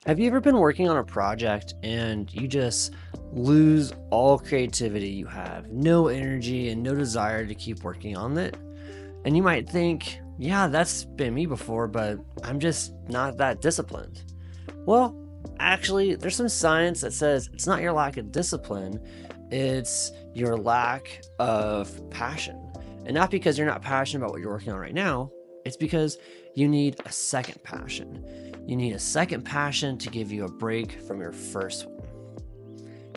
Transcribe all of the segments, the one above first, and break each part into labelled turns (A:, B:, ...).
A: Have you ever been working on a project and you just lose all creativity you have, no energy and no desire to keep working on it? And you might think, yeah, that's been me before, but I'm just not that disciplined. Well, actually, there's some science that says it's not your lack of discipline, it's your lack of passion. And not because you're not passionate about what you're working on right now, it's because you need a second passion. You need a second passion to give you a break from your first one.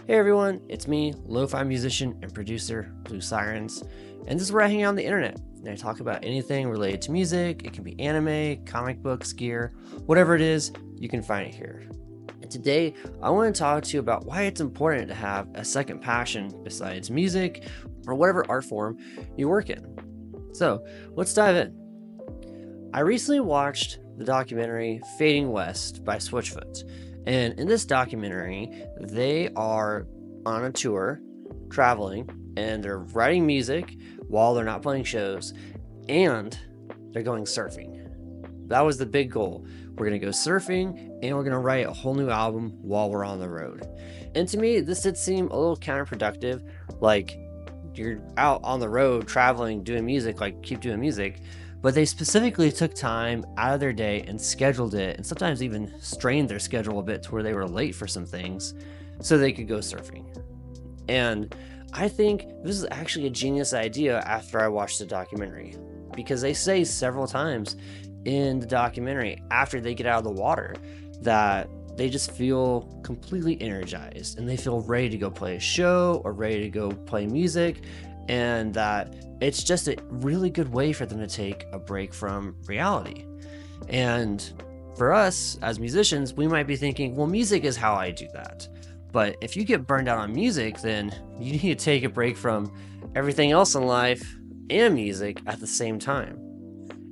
A: Hey everyone, it's me, lo-fi musician and producer Blue Sirens, and this is where I hang out on the internet. And I talk about anything related to music. It can be anime, comic books, gear, whatever it is, you can find it here. And today, I want to talk to you about why it's important to have a second passion besides music or whatever art form you work in. So, let's dive in. I recently watched the documentary Fading West by Switchfoot. And in this documentary, they are on a tour, traveling, and they're writing music while they're not playing shows, and they're going surfing. That was the big goal. We're going to go surfing, and we're going to write a whole new album while we're on the road. And to me, this did seem a little counterproductive. Like, you're out on the road, traveling, doing music, like, keep doing music. But they specifically took time out of their day and scheduled it, and sometimes even strained their schedule a bit to where they were late for some things so they could go surfing. And I think this is actually a genius idea after I watched the documentary, because they say several times in the documentary after they get out of the water that they just feel completely energized and they feel ready to go play a show or ready to go play music, and that it's just a really good way for them to take a break from reality. And for us as musicians, we might be thinking, well, music is how I do that. But if you get burned out on music, then you need to take a break from everything else in life and music at the same time.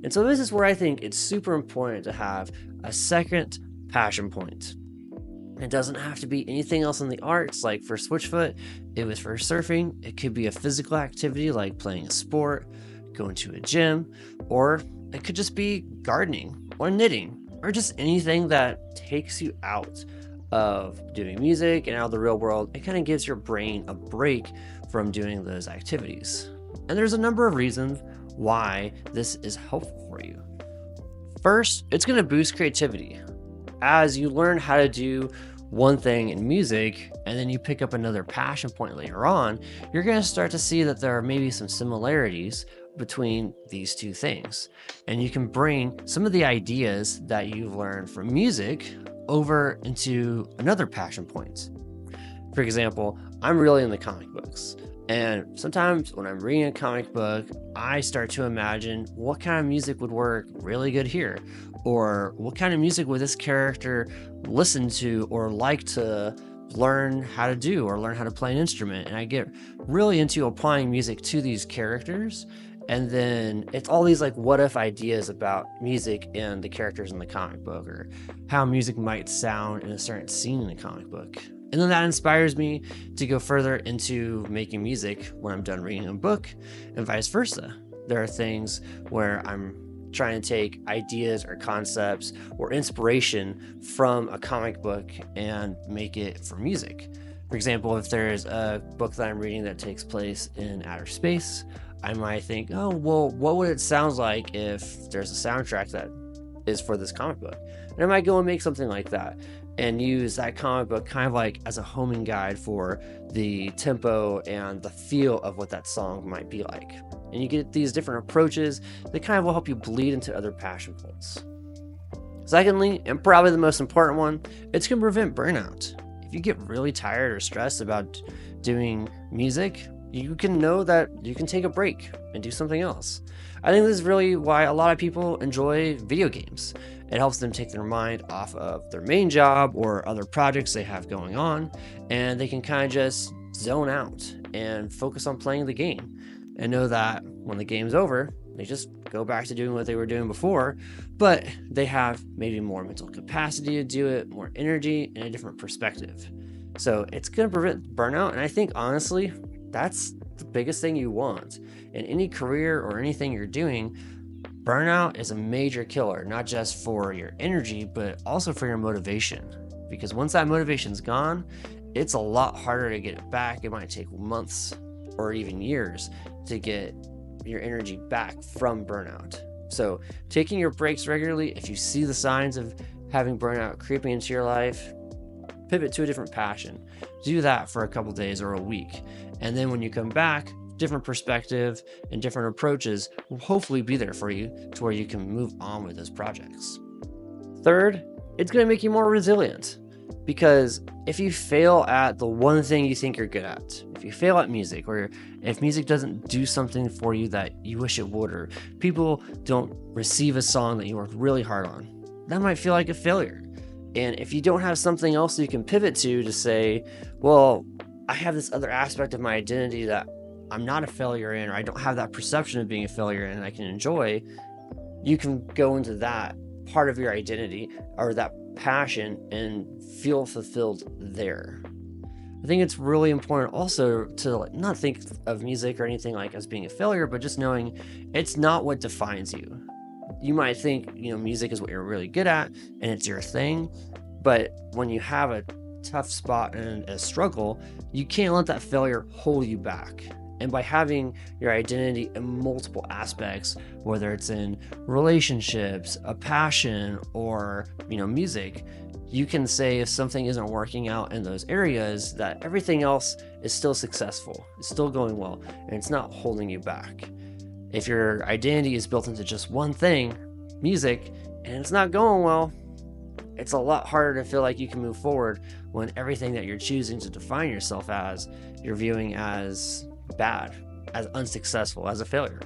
A: And so this is where I think it's super important to have a second passion point. It doesn't have to be anything else in the arts. Like for Switchfoot, it was for surfing. It could be a physical activity like playing a sport, going to a gym, or it could just be gardening or knitting or just anything that takes you out of doing music and out of the real world. It kind of gives your brain a break from doing those activities. And there's a number of reasons why this is helpful for you. First, it's going to boost creativity. As you learn how to do one thing in music and then you pick up another passion point later on, you're going to start to see that there are maybe some similarities between these two things. And you can bring some of the ideas that you've learned from music over into another passion point. For example, I'm really into comic books. And sometimes when I'm reading a comic book, I start to imagine what kind of music would work really good here, or what kind of music would this character listen to or like to learn how to do or learn how to play an instrument. And I get really into applying music to these characters. And then it's all these like what if ideas about music and the characters in the comic book, or how music might sound in a certain scene in a comic book. And then that inspires me to go further into making music when I'm done reading a book, and vice versa. There are things where I'm trying to take ideas or concepts or inspiration from a comic book and make it for music. For example, if there's a book that I'm reading that takes place in outer space, I might think, oh, well, what would it sound like if there's a soundtrack that is for this comic book? And I might go and make something like that and use that comic book kind of like as a homing guide for the tempo and the feel of what that song might be like. And you get these different approaches that kind of will help you bleed into other passion points. Secondly, and probably the most important one, it's going to prevent burnout. If you get really tired or stressed about doing music, you can know that you can take a break and do something else. I think this is really why a lot of people enjoy video games. It helps them take their mind off of their main job or other projects they have going on, and they can kind of just zone out and focus on playing the game and know that when the game's over, they just go back to doing what they were doing before, but they have maybe more mental capacity to do it, more energy, and a different perspective. So it's going to prevent burnout, and I think honestly, that's the biggest thing you want. In any career or anything you're doing, burnout is a major killer, not just for your energy, but also for your motivation. because once that motivation's gone, it's a lot harder to get it back. It might take months or even years to get your energy back from burnout. So taking your breaks regularly, if you see the signs of having burnout creeping into your life, pivot to a different passion. Do that for a couple days or a week. And then when you come back, different perspective and different approaches will hopefully be there for you to where you can move on with those projects. Third, it's going to make you more resilient, because if you fail at the one thing you think you're good at, if you fail at music, or if music doesn't do something for you that you wish it would, or people don't receive a song that you worked really hard on, that might feel like a failure. And if you don't have something else you can pivot to say, well, I have this other aspect of my identity that I'm not a failure in, or I don't have that perception of being a failure in, and I can enjoy, you can go into that part of your identity or that passion and feel fulfilled there. I think it's really important also to not think of music or anything like as being a failure, but just knowing it's not what defines you. You might think, music is what you're really good at and it's your thing, but when you have a tough spot and a struggle, you can't let that failure hold you back. And by having your identity in multiple aspects, whether it's in relationships, a passion, or music, you can say if something isn't working out in those areas, that everything else is still successful, it's still going well, and it's not holding you back. If your identity is built into just one thing, music, and it's not going well, it's a lot harder to feel like you can move forward when everything that you're choosing to define yourself as, you're viewing as bad, as unsuccessful, as a failure.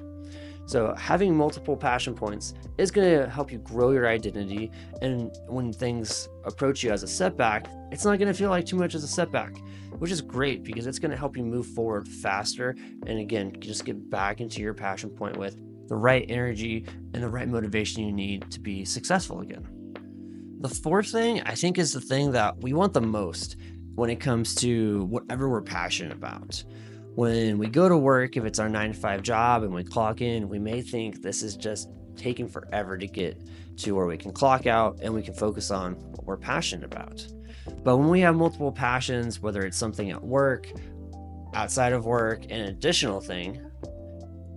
A: So having multiple passion points is going to help you grow your identity, and when things approach you as a setback, it's not going to feel like too much as a setback, which is great because it's going to help you move forward faster, and again, just get back into your passion point with the right energy and the right motivation you need to be successful again. The fourth thing, I think, is the thing that we want the most when it comes to whatever we're passionate about. When we go to work, if it's our 9-to-5 job and we clock in, we may think this is just taking forever to get to where we can clock out and we can focus on what we're passionate about. But when we have multiple passions, whether it's something at work, outside of work, an additional thing,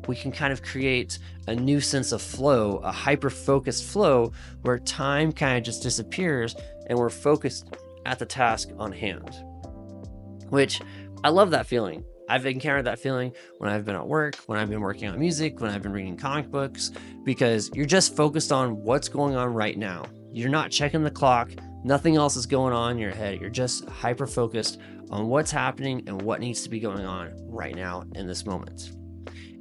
A: we can kind of create a new sense of flow, a hyper-focused flow where time kind of just disappears and we're focused at the task on hand, which I love that feeling. I've encountered that feeling when I've been at work, when I've been working on music, when I've been reading comic books, because you're just focused on what's going on right now. You're not checking the clock. Nothing else is going on in your head. You're just hyper-focused on what's happening and what needs to be going on right now in this moment.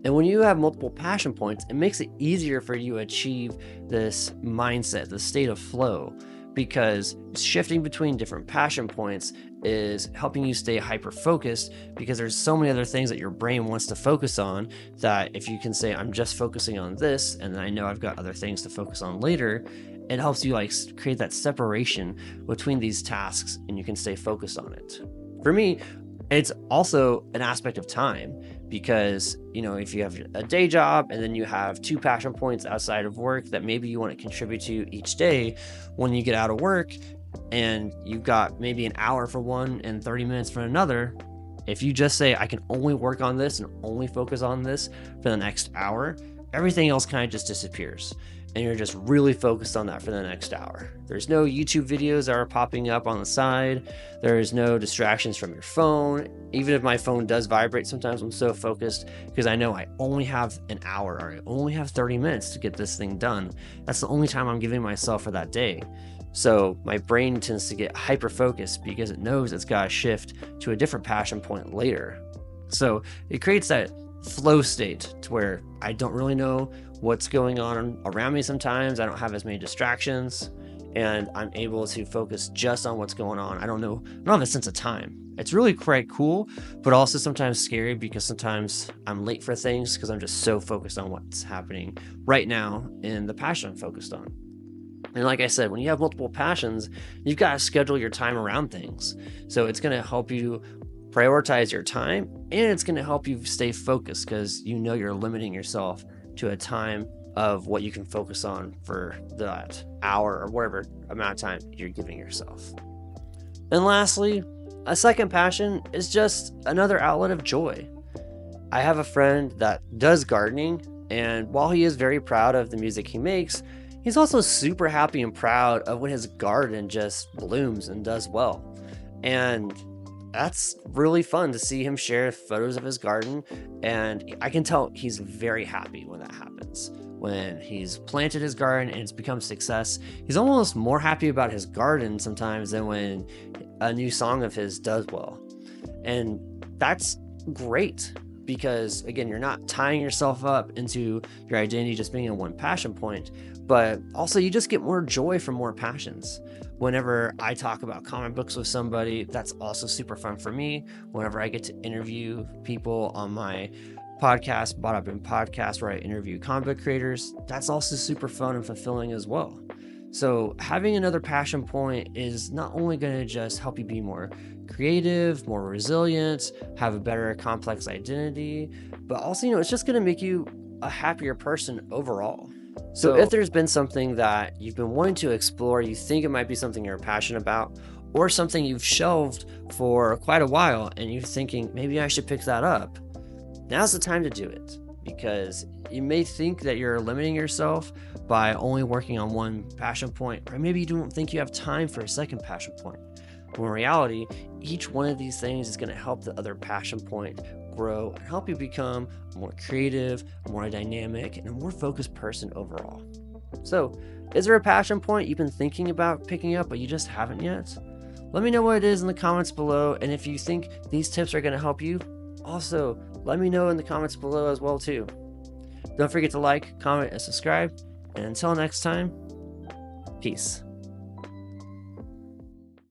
A: And when you have multiple passion points, it makes it easier for you to achieve this mindset, the state of flow, because shifting between different passion points is helping you stay hyper-focused, because there's so many other things that your brain wants to focus on that if you can say, I'm just focusing on this, and then I know I've got other things to focus on later, it helps you create that separation between these tasks and you can stay focused on it. For me, it's also an aspect of time, because if you have a day job and then you have 2 passion points outside of work that maybe you want to contribute to each day, when you get out of work and you've got maybe an hour for one and 30 minutes for another, if you just say, I can only work on this and only focus on this for the next hour, everything else kind of just disappears. And you're just really focused on that for the next hour. There's no YouTube videos that are popping up on the side. There's no distractions from your phone. Even if my phone does vibrate, sometimes I'm so focused because I know I only have an hour or I only have 30 minutes to get this thing done. That's the only time I'm giving myself for that day. So my brain tends to get hyper-focused because it knows it's got to shift to a different passion point later. So it creates that flow state to where I don't really know what's going on around me sometimes. I don't have as many distractions and I'm able to focus just on what's going on. I don't have a sense of time. It's really quite cool, but also sometimes scary because sometimes I'm late for things because I'm just so focused on what's happening right now in the passion I'm focused on. And like I said, when you have multiple passions, you've got to schedule your time around things. So it's going to help you prioritize your time, and it's going to help you stay focused because you're limiting yourself to a time of what you can focus on for that hour or whatever amount of time you're giving yourself. And lastly, a second passion is just another outlet of joy. I have a friend that does gardening, and while he is very proud of the music he makes, he's also super happy and proud of when his garden just blooms and does well. And that's really fun to see him share photos of his garden, and I can tell he's very happy when that happens. When he's planted his garden and it's become a success, he's almost more happy about his garden sometimes than when a new song of his does well. And that's great because, again, you're not tying yourself up into your identity just being in one passion point, but also you just get more joy from more passions. Whenever I talk about comic books with somebody, that's also super fun for me. Whenever I get to interview people on my podcast, Bought Up in Podcast, where I interview comic book creators, that's also super fun and fulfilling as well. So having another passion point is not only going to just help you be more creative, more resilient, have a better complex identity, but also, it's just going to make you a happier person overall. So if there's been something that you've been wanting to explore, you think it might be something you're passionate about, or something you've shelved for quite a while and you're thinking, maybe I should pick that up, now's the time to do it. Because you may think that you're limiting yourself by only working on one passion point, or maybe you don't think you have time for a second passion point. When in reality, each one of these things is going to help the other passion point grow and help you become a more creative, a more dynamic, and a more focused person overall. So, is there a passion point you've been thinking about picking up but you just haven't yet? Let me know what it is in the comments below, and if you think these tips are going to help you, also let me know in the comments below as well too. Don't forget to like, comment, and subscribe, and until next time, peace.